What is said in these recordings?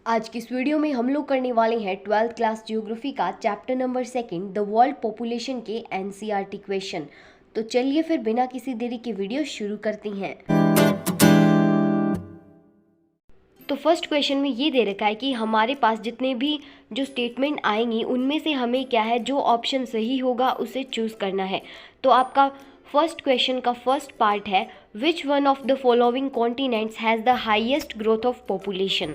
आज की इस वीडियो में हम लोग करने वाले हैं 12th क्लास ज्योग्राफी का chapter number 2 the world population के एनसीईआरटी क्वेश्चन। तो चलिए फिर बिना किसी देरी के वीडियो शुरू करते हैं। तो फर्स्ट क्वेश्चन में ये दे रखा है कि हमारे पास जितने भी जो स्टेटमेंट आएंगी उनमें से हमें क्या है, जो ऑप्शन सही होगा उसे चूज़ करना है। तो आपका फर्स्ट क्वेश्चन का फर्स्ट पार्ट है, which one of the following continents has the highest growth of population,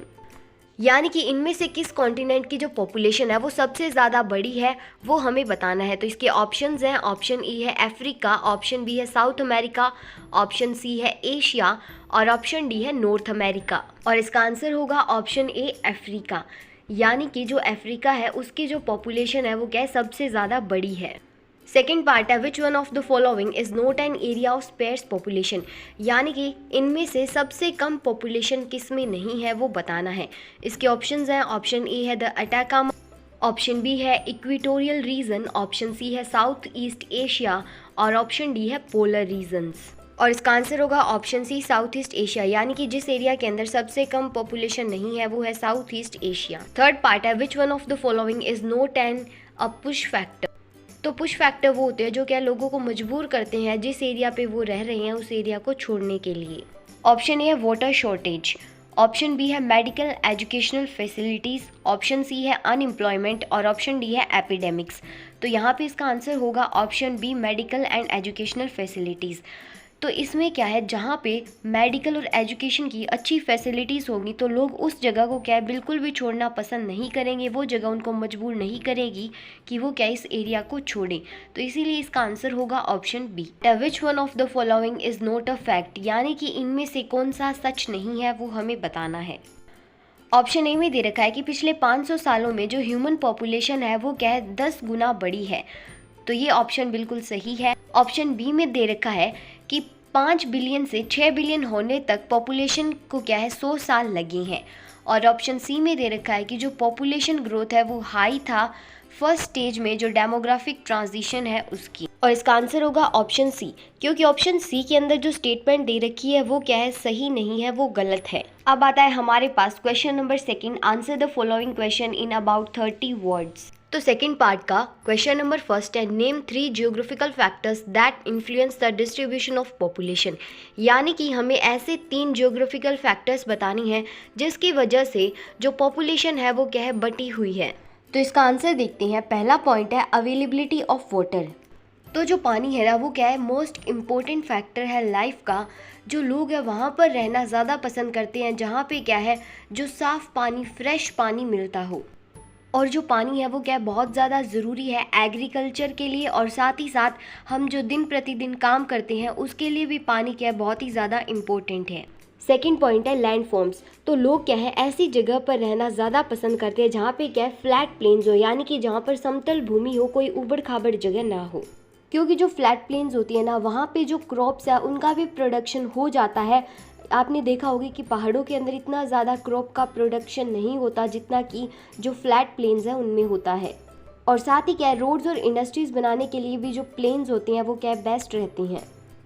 यानी कि इनमें से किस कॉन्टिनेंट की जो पॉपुलेशन है वो सबसे ज़्यादा बड़ी है, वो हमें बताना है। तो इसके ऑप्शंस हैं, ऑप्शन ई है अफ्रीका, ऑप्शन बी है साउथ अमेरिका, ऑप्शन सी है एशिया और ऑप्शन डी है नॉर्थ अमेरिका। और इसका आंसर होगा ऑप्शन ए अफ्रीका, यानी कि जो अफ्रीका है उसकी जो पॉपुलेशन है वो क्या है, सबसे ज़्यादा बड़ी है। सेकेंड पार्ट है, which one of the following is not an area of sparse population, यानी कि इनमें से सबसे कम पॉपुलेशन किस में नहीं है वो बताना है। इसके ऑप्शंस हैं, ऑप्शन ए है द अटाकामा, ऑप्शन बी है इक्वेटोरियल रीजन, ऑप्शन सी है साउथ ईस्ट एशिया और ऑप्शन डी है पोलर रीजन्स। और इसका आंसर होगा option C south east Asia, यानी कि जिस एरिया के अंदर सबसे कम पॉपुलेशन नहीं है वो है south east Asia. Third part है, which one of the following is not an a push factor. तो पुश फैक्टर वो होते हैं जो क्या लोगों को मजबूर करते हैं जिस एरिया पे वो रह रहे हैं उस एरिया को छोड़ने के लिए। ऑप्शन ए है वाटर शॉर्टेज, ऑप्शन बी है medical educational facilities, option C है अनएम्प्लॉयमेंट और ऑप्शन डी है एपिडेमिक्स। तो यहाँ पे इसका आंसर होगा option B medical and educational facilities. तो इसमें क्या है, जहाँ पे मेडिकल और एजुकेशन की अच्छी फैसिलिटीज़ होंगी तो लोग उस जगह को क्या है बिल्कुल भी छोड़ना पसंद नहीं करेंगे, वो जगह उनको मजबूर नहीं करेगी कि वो क्या इस एरिया को छोड़ें। तो इसीलिए इसका आंसर होगा option B. Which one of the following is not a fact, यानी कि इनमें से कौन सा सच नहीं है वो हमें बताना है। ऑप्शन ए में दे रखा है कि पिछले 500 सालों में जो ह्यूमन पॉपुलेशन है वो क्या है 10 गुना बड़ी है। तो ये ऑप्शन बिल्कुल सही है। ऑप्शन बी में दे रखा है कि 5 बिलियन से 6 बिलियन होने तक पॉपुलेशन को क्या है 100 साल लगे हैं। और ऑप्शन सी में दे रखा है कि जो पॉपुलेशन ग्रोथ है वो हाई था फर्स्ट स्टेज में, जो डेमोग्राफिक ट्रांजिशन है उसकी। और इसका आंसर होगा ऑप्शन सी, क्योंकि ऑप्शन सी के अंदर जो स्टेटमेंट दे रखी है वो क्या है सही नहीं है, वो गलत है। अब आता है हमारे पास question number 2, answer the following question in about 30 words. तो सेकंड पार्ट का क्वेश्चन नंबर 1 है, name 3 geographical factors that influence the distribution of population, यानी कि हमें ऐसे 3 जियोग्राफिकल फैक्टर्स बतानी है जिसकी वजह से जो पॉपुलेशन है वो क्या है बटी हुई है। तो इसका आंसर देखते हैं। पहला पॉइंट है अवेलेबिलिटी ऑफ वाटर। तो जो पानी है ना वो क्या है मोस्ट इम्पोर्टेंट फैक्टर है लाइफ का। जो लोग हैं वहाँ पर रहना ज़्यादा पसंद करते हैं जहाँ पे क्या है जो साफ़ पानी, फ्रेश पानी मिलता हो। और जो पानी है वो क्या है बहुत ज़्यादा ज़रूरी है एग्रीकल्चर के लिए, और साथ ही साथ हम जो दिन प्रतिदिन काम करते हैं उसके लिए भी पानी क्या है बहुत ही ज़्यादा इम्पोर्टेंट है। सेकंड पॉइंट है लैंड फॉर्म्स। तो लोग क्या है ऐसी जगह पर रहना ज़्यादा पसंद करते हैं जहाँ पे क्या है फ्लैट प्लेन्स हो, यानी कि जहाँ पर समतल भूमि हो, कोई उबड़ खाबड़ जगह ना हो। क्योंकि जो फ्लैट प्लेन्स होती है ना वहाँ पे जो क्रॉप्स है उनका भी प्रोडक्शन हो जाता है। आपने देखा होगा कि पहाड़ों के अंदर इतना ज़्यादा क्रॉप का प्रोडक्शन नहीं होता जितना कि जो फ्लैट प्लेन्स है उनमें होता है। और साथ ही क्या है रोड्स और इंडस्ट्रीज़ बनाने के लिए भी जो प्लेन्स होती हैं वो क्या है बेस्ट रहती हैं।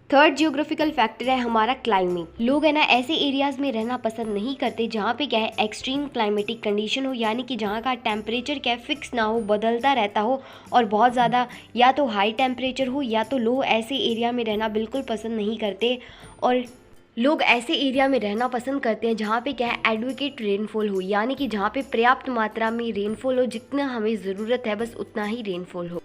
थर्ड जियोग्राफिकल फैक्टर है हमारा क्लाइमेट। लोग है ना ऐसे एरियाज़ में रहना पसंद नहीं करते जहाँ पे क्या है एक्सट्रीम क्लाइमेटिक कंडीशन हो, यानी कि जहाँ का टेम्परेचर क्या है फिक्स ना हो, बदलता रहता हो और बहुत ज़्यादा या तो हाई टेम्परेचर हो या तो लो। ऐसे एरिया में रहना बिल्कुल पसंद नहीं करते। और लोग ऐसे एरिया में रहना पसंद करते हैं जहाँ पे क्या है एडुकेट रेनफॉल हो, यानी कि जहाँ पे पर्याप्त मात्रा में रेनफॉल हो, जितना हमें ज़रूरत है बस उतना ही रेनफॉल हो।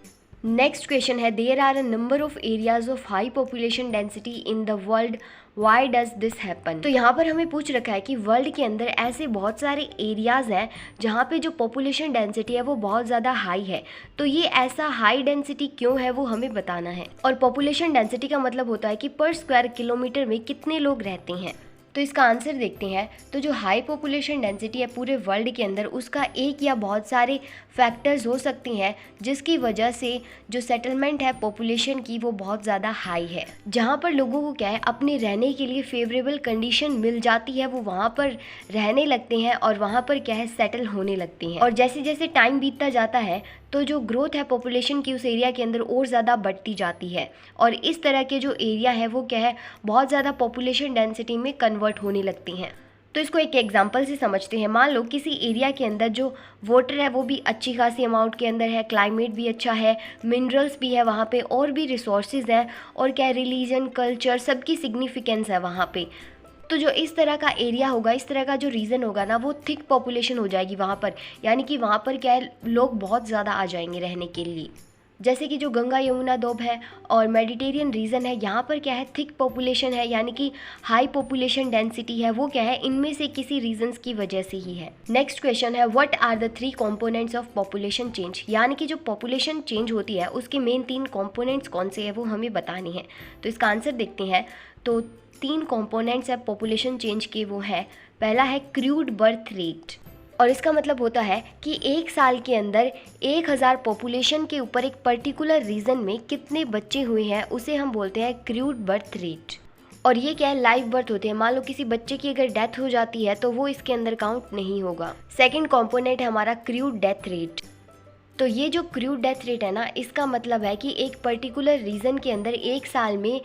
नेक्स्ट क्वेश्चन है, there are a number of areas of high population density in the world, why does this happen. तो यहाँ पर हमें पूछ रखा है कि वर्ल्ड के अंदर ऐसे बहुत सारे एरियाज़ हैं जहाँ पे जो पॉपुलेशन डेंसिटी है वो बहुत ज़्यादा हाई है। तो ये ऐसा हाई डेंसिटी क्यों है वो हमें बताना है। और पॉपुलेशन डेंसिटी का मतलब होता है कि पर स्क्वायर किलोमीटर में कितने लोग रहते हैं। तो इसका आंसर देखते हैं। तो जो हाई पॉपुलेशन डेंसिटी है पूरे वर्ल्ड के अंदर उसका एक या बहुत सारे फैक्टर्स हो सकती हैं जिसकी वजह से जो सेटलमेंट है पॉपुलेशन की वो बहुत ज़्यादा हाई है। जहाँ पर लोगों को क्या है अपने रहने के लिए फेवरेबल कंडीशन मिल जाती है वो वहाँ पर रहने लगते हैं और वहाँ पर क्या है सेटल होने लगते हैं। और जैसे जैसे टाइम बीतता जाता है तो जो ग्रोथ है पॉपुलेशन की उस एरिया के अंदर और ज़्यादा बढ़ती जाती है और इस तरह के जो एरिया है वो क्या है बहुत ज़्यादा पॉपुलेशन डेंसिटी में कन्वर्ट होने लगती हैं। तो इसको एक एग्जांपल से समझते हैं। मान लो किसी एरिया के अंदर जो वाटर है वो भी अच्छी खासी अमाउंट के अंदर है, क्लाइमेट भी अच्छा है, मिनरल्स भी है वहाँ पे, और भी रिसोर्सेज हैं, और क्या रिलीजन, कल्चर, सबकी सिग्निफिकेंस है वहाँ पे। तो जो इस तरह का एरिया होगा, इस तरह का जो रीजन होगा ना, वो थिक पॉपुलेशन हो जाएगी वहाँ पर, यानी कि वहाँ पर क्या है, लोग बहुत ज़्यादा आ जाएंगे रहने के लिए। जैसे कि जो गंगा यमुना दोब है और मेडिटेरियन रीजन है, यहाँ पर क्या है, थिक पॉपुलेशन है, यानी कि हाई पॉपुलेशन डेंसिटी है, वो क्या है, इनमें से किसी रीजंस की वजह से ही है। नेक्स्ट क्वेश्चन है, what are the 3 components of population change, यानी कि जो पॉपुलेशन चेंज होती है उसके मेन 3 कंपोनेंट्स कौन से हैं वो हमें बतानी है। तो इसका आंसर देखते हैं। तो 3 कंपोनेंट्स है पॉपुलेशन चेंज के, वो है, पहला है क्रूड बर्थ रेट, और इसका मतलब होता है कि एक साल के अंदर 1000 पॉपुलेशन के ऊपर एक पर्टिकुलर रीजन में कितने बच्चे हुए हैं उसे हम बोलते हैं क्रूड बर्थ रेट। और ये क्या है, लाइव बर्थ होते हैं। मान लो किसी बच्चे की अगर डेथ हो जाती है तो वो इसके अंदर काउंट नहीं होगा। सेकंड कंपोनेंट है हमारा क्रूड डेथ रेट। तो ये जो क्रूड डेथ रेट है ना, इसका मतलब है कि एक पर्टिकुलर रीजन के अंदर एक साल में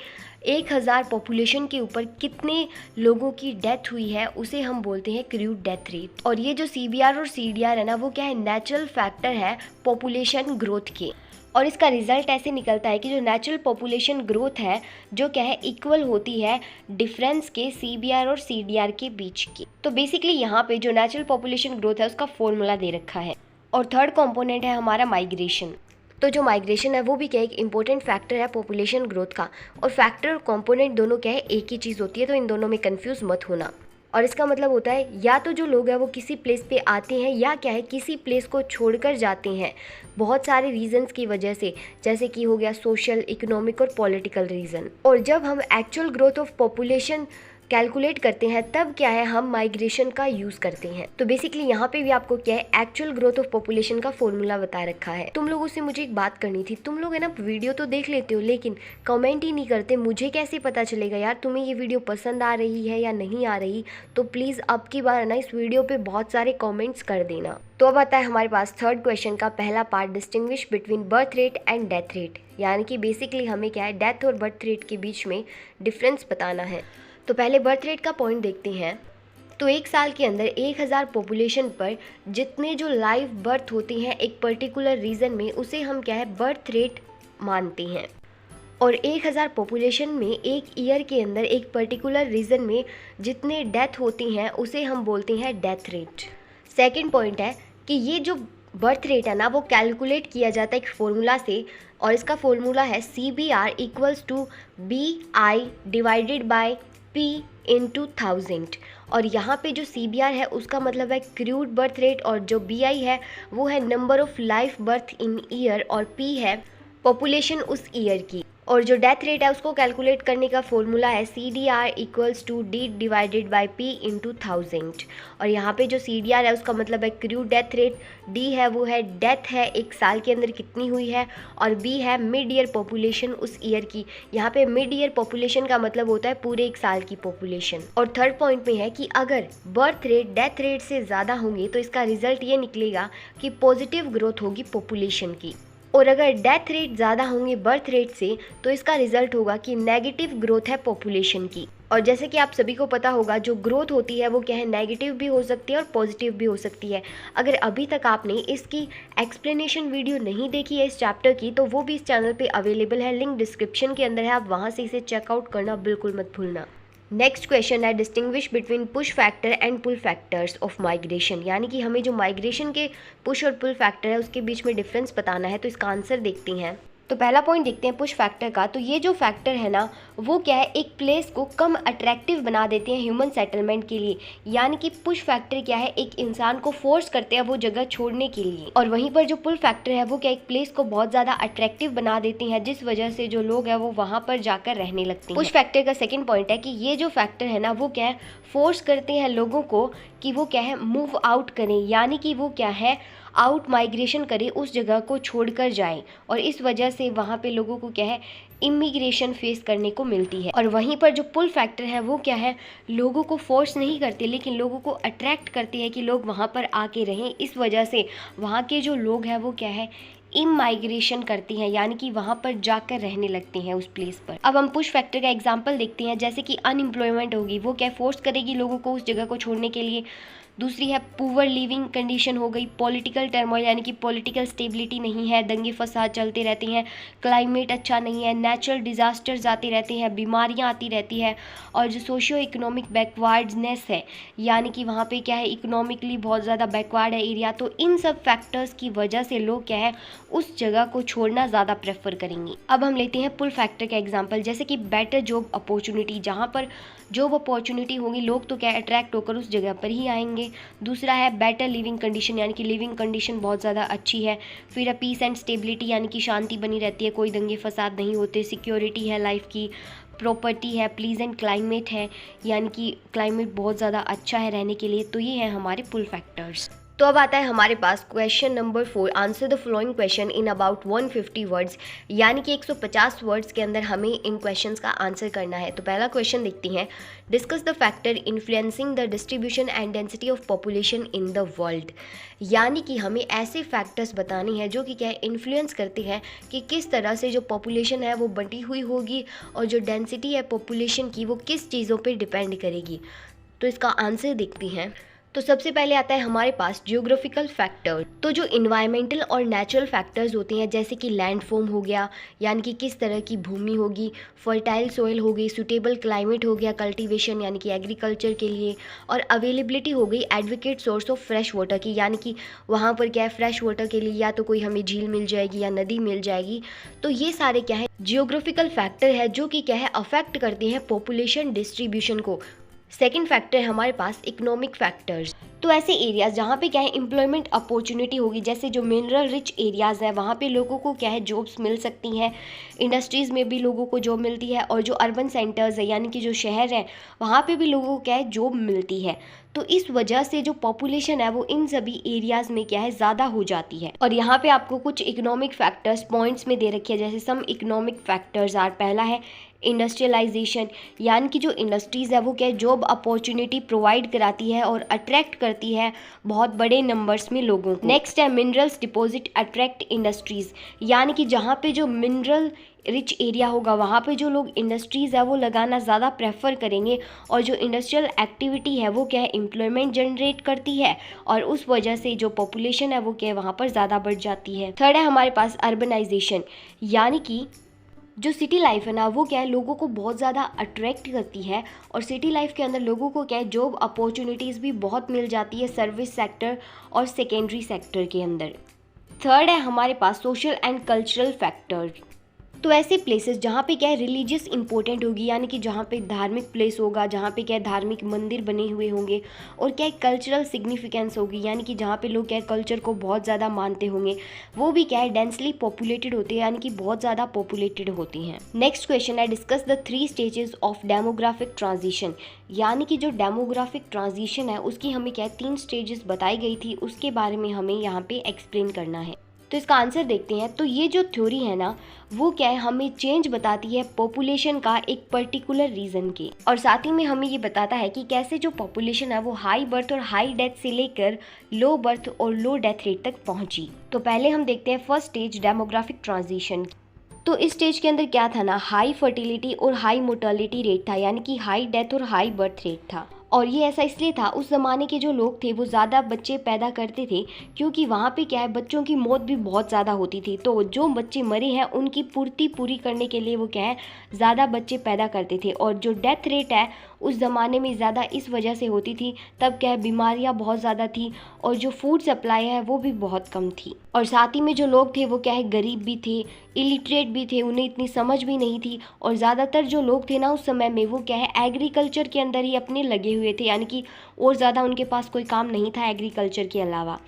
1000 पॉपुलेशन के ऊपर कितने लोगों की डेथ हुई है उसे हम बोलते हैं क्रूड डेथ रेट। और ये जो CBR और CDR है ना, वो क्या है, नेचुरल फैक्टर है पॉपुलेशन ग्रोथ के। और इसका रिजल्ट ऐसे निकलता है कि जो नेचुरल पॉपुलेशन ग्रोथ है, जो क्या है, इक्वल होती है डिफरेंस के CBR और CDR के बीच की। तो बेसिकली यहाँ पे जो नेचुरल पॉपुलेशन ग्रोथ है उसका फॉर्मूला दे रखा है। और थर्ड कंपोनेंट है हमारा माइग्रेशन। तो जो माइग्रेशन है वो भी क्या है, एक इंपॉर्टेंट फैक्टर है पॉपुलेशन ग्रोथ का। और फैक्टर और कंपोनेंट दोनों क्या है, एक ही चीज़ होती है, तो इन दोनों में कंफ्यूज मत होना। और इसका मतलब होता है या तो जो लोग हैं वो किसी प्लेस पे आते हैं, या क्या है, किसी प्लेस को छोड़कर जाते हैं बहुत सारे रीजंस की वजह से, जैसे कि हो गया सोशल, इकोनॉमिक और पॉलिटिकल रीज़न। और जब हम actual growth of population calculate करते हैं तब क्या है, हम माइग्रेशन का यूज़ करते हैं। तो बेसिकली यहाँ पे भी आपको क्या है, एक्चुअल ग्रोथ ऑफ पॉपुलेशन का फॉर्मूला बता रखा है। तुम लोगों से मुझे एक बात करनी थी, तुम लोग है ना वीडियो तो देख लेते हो लेकिन कमेंट ही नहीं करते। मुझे कैसे पता चलेगा यार तुम्हें ये वीडियो पसंद आ रही है या नहीं आ रही। तो प्लीज़ अब की बार ना इस वीडियो पे बहुत सारे कमेंट्स कर देना। तो अब आता है हमारे पास थर्ड क्वेश्चन का पहला part, distinguish between birth rate and death rate, यानी कि बेसिकली हमें क्या है, डेथ और बर्थ रेट के बीच में डिफरेंस बताना है। तो पहले बर्थ रेट का पॉइंट देखते हैं। तो एक साल के अंदर 1000 पॉपुलेशन पर जितने जो लाइव बर्थ होती हैं एक पर्टिकुलर रीजन में, उसे हम क्या है, बर्थ रेट मानते हैं। और 1000 पॉपुलेशन में एक ईयर के अंदर एक पर्टिकुलर रीजन में जितने डेथ होती हैं उसे हम बोलते हैं डेथ रेट। सेकंड पॉइंट है कि ये जो बर्थ रेट है ना, वो कैलकुलेट किया जाता है एक फॉर्मूला से, और इसका फॉर्मूला है CBR equals to BI divided by P into 1000। और यहाँ पे जो CBR है उसका मतलब है क्रूड बर्थ रेट, और जो BI है वो है number of life birth in year, और P है पॉपुलेशन उस ईयर की। और जो डेथ रेट है उसको कैलकुलेट करने का फॉर्मूला है CDR equals to D divided by P into 1000। और यहाँ पे जो CDR है उसका मतलब है क्रूड डेथ रेट, D है वो है डेथ है एक साल के अंदर कितनी हुई है, और B है मिड ईयर पॉपुलेशन उस ईयर की। यहाँ पे मिड ईयर पॉपुलेशन का मतलब होता है पूरे एक साल की पॉपुलेशन। और थर्ड पॉइंट में है कि अगर बर्थ रेट डेथ रेट से ज़्यादा होंगे तो इसका रिजल्ट ये निकलेगा कि पॉजिटिव ग्रोथ होगी पॉपुलेशन की। और अगर डेथ रेट ज़्यादा होंगे बर्थ रेट से तो इसका रिजल्ट होगा कि नेगेटिव ग्रोथ है पॉपुलेशन की। और जैसे कि आप सभी को पता होगा, जो ग्रोथ होती है वो क्या है, नेगेटिव भी हो सकती है और पॉजिटिव भी हो सकती है। अगर अभी तक आपने इसकी एक्सप्लेनेशन वीडियो नहीं देखी है इस चैप्टर की, तो वो भी इस चैनल पे अवेलेबल है, लिंक डिस्क्रिप्शन के अंदर है, आप वहाँ से इसे चेकआउट करना बिल्कुल मत भूलना। नेक्स्ट क्वेश्चन है, distinguish between push factor and pull factors of migration, यानी कि हमें जो माइग्रेशन के पुश और पुल फैक्टर है उसके बीच में डिफरेंस बताना है। तो इसका आंसर देखते हैं। तो पहला पॉइंट देखते हैं पुश फैक्टर का। तो ये जो फैक्टर है ना, वो क्या है, एक प्लेस को कम अट्रैक्टिव बना देते हैं ह्यूमन सेटलमेंट के लिए। यानी कि पुश फैक्टर क्या है, एक इंसान को फोर्स करते हैं वो जगह छोड़ने के लिए। और वहीं पर जो पुल फैक्टर है वो क्या, एक प्लेस को बहुत ज़्यादा अट्रैक्टिव बना देती हैं, जिस वजह से जो लोग हैं वो वहाँ पर जाकर रहने लगते हैं। पुश फैक्टर का सेकेंड पॉइंट है कि ये जो फैक्टर है ना, वो क्या है, फोर्स करते हैं लोगों को कि वो क्या है, मूव आउट करें, यानी कि वो क्या है, आउट माइग्रेशन करें, उस जगह को छोड़कर जाएं। और इस वजह से वहाँ पे लोगों को क्या है, इमिग्रेशन फेस करने को मिलती है। और वहीं पर जो पुल फैक्टर है वो क्या है, लोगों को फोर्स नहीं करते लेकिन लोगों को अट्रैक्ट करते हैं कि लोग वहाँ पर आके रहें। इस वजह से वहाँ के जो लोग हैं वो क्या है, इमाइग्रेशन करती हैं, यानी कि वहाँ पर जाकर रहने लगती हैं उस प्लेस पर। अब हम पुश फैक्टर का एग्जांपल देखते हैं, जैसे कि अनएम्प्लॉयमेंट होगी, वो क्या फोर्स करेगी लोगों को उस जगह को छोड़ने के लिए। दूसरी है पुअर लिविंग कंडीशन हो गई, पॉलिटिकल टर्मोइल यानी कि पॉलिटिकल स्टेबिलिटी नहीं है, दंगे फसाद चलते रहते हैं, क्लाइमेट अच्छा नहीं है, नेचुरल डिजास्टर्स आते रहते हैं, बीमारियां आती रहती है। और जो सोशियो इकोनॉमिक बैकवर्डनेस है, यानी कि वहाँ पे क्या है, इकोनॉमिकली बहुत ज़्यादा बैकवर्ड है एरिया, तो इन सब फैक्टर्स की वजह से लोग क्या है उस जगह को छोड़ना ज़्यादा प्रेफर करेंगे। अब हम लेते हैं पुल फैक्टर का एग्जाम्पल, जैसे कि बेटर जॉब अपॉर्चुनिटी, जहाँ पर जॉब अपॉर्चुनिटी होगी लोग तो क्या अट्रैक्ट होकर उस जगह पर ही आएंगे। दूसरा है बेटर लिविंग कंडीशन, यानी कि लिविंग कंडीशन बहुत ज़्यादा अच्छी है। फिर है पीस एंड स्टेबिलिटी, यानी कि शांति बनी रहती है, कोई दंगे फसाद नहीं होते। सिक्योरिटी है लाइफ की, प्रॉपर्टी है, प्लीजेंट क्लाइमेट है, यानी कि क्लाइमेट बहुत ज़्यादा अच्छा है रहने के लिए। तो ये है हमारे पुल फैक्टर्स। तो अब आता है हमारे पास question number 4, answer the following question in about 150 words, यानी कि 150 वर्ड्स के अंदर हमें इन क्वेश्चंस का आंसर करना है। तो पहला क्वेश्चन देखते हैं, discuss the factor influencing the distribution and density of population in the world, यानी कि हमें ऐसे फैक्टर्स बताने हैं जो कि क्या इन्फ्लुएंस करते हैं कि किस तरह से जो पॉपुलेशन है वो बंटी हुई होगी और जो डेंसिटी है पॉपुलेशन की वो किस चीज़ों पर डिपेंड करेगी। तो इसका आंसर देखते हैं। तो सबसे पहले आता है हमारे पास जियोग्राफिकल फैक्टर। तो जो इन्वायरमेंटल और नेचुरल फैक्टर्स होते हैं, जैसे कि लैंड फॉर्म हो गया, यानी कि किस तरह की भूमि होगी, फर्टाइल सोइल हो गई, सूटेबल क्लाइमेट हो गया कल्टीवेशन यानी कि एग्रीकल्चर के लिए, और अवेलेबिलिटी हो गई advocate source of fresh water की, यानी कि वहाँ पर क्या है फ्रेश वाटर के लिए या तो कोई हमें झील मिल जाएगी या नदी मिल जाएगी। तो ये सारे क्या है जियोग्राफिकल फैक्टर है जो कि क्या है अफेक्ट करते हैं पॉपुलेशन डिस्ट्रीब्यूशन को। सेकेंड फैक्टर है हमारे पास इकोनॉमिक फैक्टर्स। तो ऐसे एरियाज जहाँ पे क्या है एम्प्लॉयमेंट अपॉर्चुनिटी होगी, जैसे जो मिनरल रिच एरियाज़ है वहाँ पे लोगों को क्या है जॉब्स मिल सकती हैं, इंडस्ट्रीज़ में भी लोगों को जॉब मिलती है, और जो अर्बन सेंटर्स है यानी कि जो शहर है वहाँ पे भी लोगों को क्या है जॉब मिलती है। तो इस वजह से जो पॉपुलेशन है वो इन सभी एरियाज़ में क्या है ज़्यादा हो जाती है। और यहाँ पे आपको कुछ इकोनॉमिक फैक्टर्स पॉइंट्स में दे रखे हैं, जैसे सम इकोनॉमिक फैक्टर्स आर, पहला है इंडस्ट्रियलाइजेशन, यानी कि जो इंडस्ट्रीज़ है वो क्या जॉब अपॉर्चुनिटी प्रोवाइड कराती है और अट्रैक्ट करती है बहुत बड़े नंबर्स में लोगों को। नेक्स्ट है मिनरल्स डिपॉजिट अट्रैक्ट इंडस्ट्रीज़, यानी कि जहाँ पे जो मिनरल रिच एरिया होगा वहाँ पे जो लोग इंडस्ट्रीज़ है वो लगाना ज़्यादा प्रेफर करेंगे, और जो इंडस्ट्रियल एक्टिविटी है वो क्या है एम्प्लॉयमेंट जनरेट करती है, और उस वजह से जो पॉपुलेशन है वो क्या है वहाँ पर ज़्यादा बढ़ जाती है। थर्ड है हमारे पास अर्बनाइजेशन, यानी कि जो सिटी लाइफ है ना वो क्या है लोगों को बहुत ज़्यादा अट्रैक्ट करती है, और सिटी लाइफ के अंदर लोगों को क्या है जॉब अपॉर्चुनिटीज़ भी बहुत मिल जाती है सर्विस सेक्टर और सेकेंडरी सेक्टर के अंदर। थर्ड है हमारे पास सोशल एंड कल्चरल फैक्टर। तो ऐसे प्लेसेस जहाँ पे क्या है रिलीजियस इंपॉर्टेंट होगी, यानी कि जहाँ पे धार्मिक प्लेस होगा, जहाँ पे क्या है धार्मिक मंदिर बने हुए होंगे, और क्या है कल्चरल सिग्निफिकेंस होगी, यानी कि जहाँ पे लोग क्या है कल्चर को बहुत ज़्यादा मानते होंगे, वो भी क्या है डेंसली पॉपुलेटेड होते हैं, यानी कि बहुत ज़्यादा पॉपुलेटेड होती हैं। नेक्स्ट क्वेश्चन है discuss the 3 stages of demographic transition, यानी कि जो डेमोग्राफिक ट्रांजिशन है उसकी हमें क्या है 3 स्टेजेस बताई गई थी, उसके बारे में हमें यहाँ पे एक्सप्लेन करना है। तो इसका आंसर देखते हैं। तो ये जो थ्योरी है ना वो क्या है हमें चेंज बताती है पॉपुलेशन का एक पर्टिकुलर रीजन के, और साथ ही में हमें ये बताता है कि कैसे जो पॉपुलेशन है वो हाई बर्थ और हाई डेथ से लेकर लो बर्थ और लो डेथ रेट तक पहुंची। तो पहले हम देखते हैं फर्स्ट स्टेज डेमोग्राफिक ट्रांजिशन। तो इस स्टेज के अंदर क्या था ना, हाई फर्टिलिटी और हाई मोर्टेलिटी रेट था, यानी कि हाई डेथ और हाई बर्थ रेट था। और ये ऐसा इसलिए था उस ज़माने के जो लोग थे वो ज़्यादा बच्चे पैदा करते थे, क्योंकि वहाँ पे क्या है बच्चों की मौत भी बहुत ज़्यादा होती थी। तो जो बच्चे मरे हैं उनकी पूर्ति पूरी करने के लिए वो क्या है ज़्यादा बच्चे पैदा करते थे। और जो डेथ रेट है उस ज़माने में ज़्यादा इस वजह से होती थी, तब क्या है बीमारियाँ बहुत ज़्यादा थी और जो फूड सप्लाई है वो भी बहुत कम थी। और साथ ही में जो लोग थे वो क्या है गरीब भी थे, इलिटरेट भी थे, उन्हें इतनी समझ भी नहीं थी। और ज़्यादातर जो लोग थे ना उस समय में वो क्या है एग्रीकल्चर के अंदर ही अपने लगे हुए थे, यानी कि और ज़्यादा उनके पास कोई काम नहीं था एग्रीकल्चर के अलावा।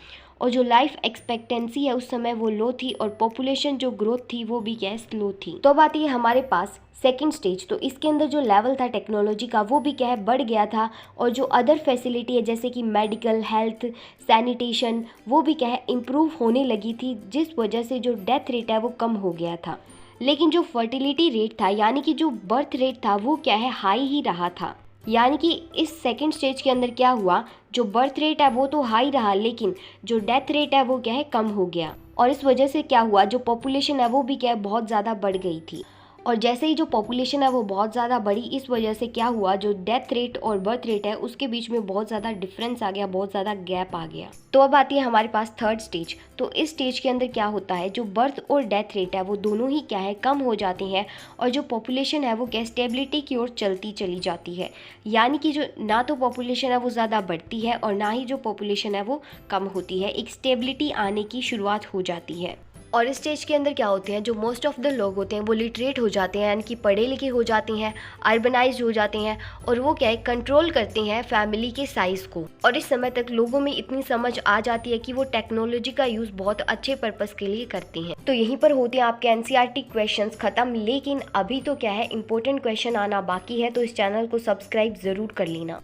और जो लाइफ एक्सपेक्टेंसी है उस समय वो लो थी, और पॉपुलेशन जो ग्रोथ थी वो भी क्या है स्लो थी। तो अब आती है हमारे पास सेकंड स्टेज। तो इसके अंदर जो लेवल था टेक्नोलॉजी का वो भी क्या है बढ़ गया था, और जो अदर फैसिलिटी है जैसे कि मेडिकल, हेल्थ, सैनिटेशन वो भी क्या है इम्प्रूव होने लगी थी, जिस वजह से जो डेथ रेट है वो कम हो गया था। लेकिन जो फर्टिलिटी रेट था यानी कि जो बर्थ रेट था वो क्या है हाई ही रहा था। यानी कि इस सेकंड स्टेज के अंदर क्या हुआ, जो बर्थ रेट है वो तो हाई रहा, लेकिन जो डेथ रेट है वो क्या है, कम हो गया। और इस वजह से क्या हुआ, जो पॉपुलेशन है वो भी क्या है, बहुत ज़्यादा बढ़ गई थी। और जैसे ही जो पॉपुलेशन है वो बहुत ज़्यादा बढ़ी, इस वजह से क्या हुआ, जो डेथ रेट और बर्थ रेट है उसके बीच में बहुत ज़्यादा डिफरेंस आ गया, बहुत ज़्यादा गैप आ गया। तो अब आती है हमारे पास थर्ड स्टेज। तो इस स्टेज के अंदर क्या होता है, जो बर्थ और डेथ रेट है वो दोनों ही क्या है, कम हो जाते हैं, और जो पॉपुलेशन है वो क्या, स्टेबिलिटी की ओर चलती चली जाती है। यानी कि जो ना तो पॉपुलेशन है वो ज़्यादा बढ़ती है और ना ही जो पॉपुलेशन है वो कम होती है, एक स्टेबिलिटी आने की शुरुआत हो जाती है। और इस स्टेज के अंदर क्या होते हैं, जो मोस्ट ऑफ द लोग होते हैं वो लिटरेट हो जाते हैं, यानी कि पढ़े लिखे हो जाते हैं, अर्बनाइज हो जाते हैं, और वो क्या है, कंट्रोल करते हैं फैमिली के साइज़ को। और इस समय तक लोगों में इतनी समझ आ जाती है कि वो टेक्नोलॉजी का यूज़ बहुत अच्छे पर्पज़ के लिए करते हैं। तो यहीं पर होते हैं आपके एनसीईआरटी क्वेश्चंस ख़त्म, लेकिन अभी तो क्या है, इंपॉर्टेंट क्वेश्चन आना बाकी है, तो इस चैनल को सब्सक्राइब ज़रूर कर लेना।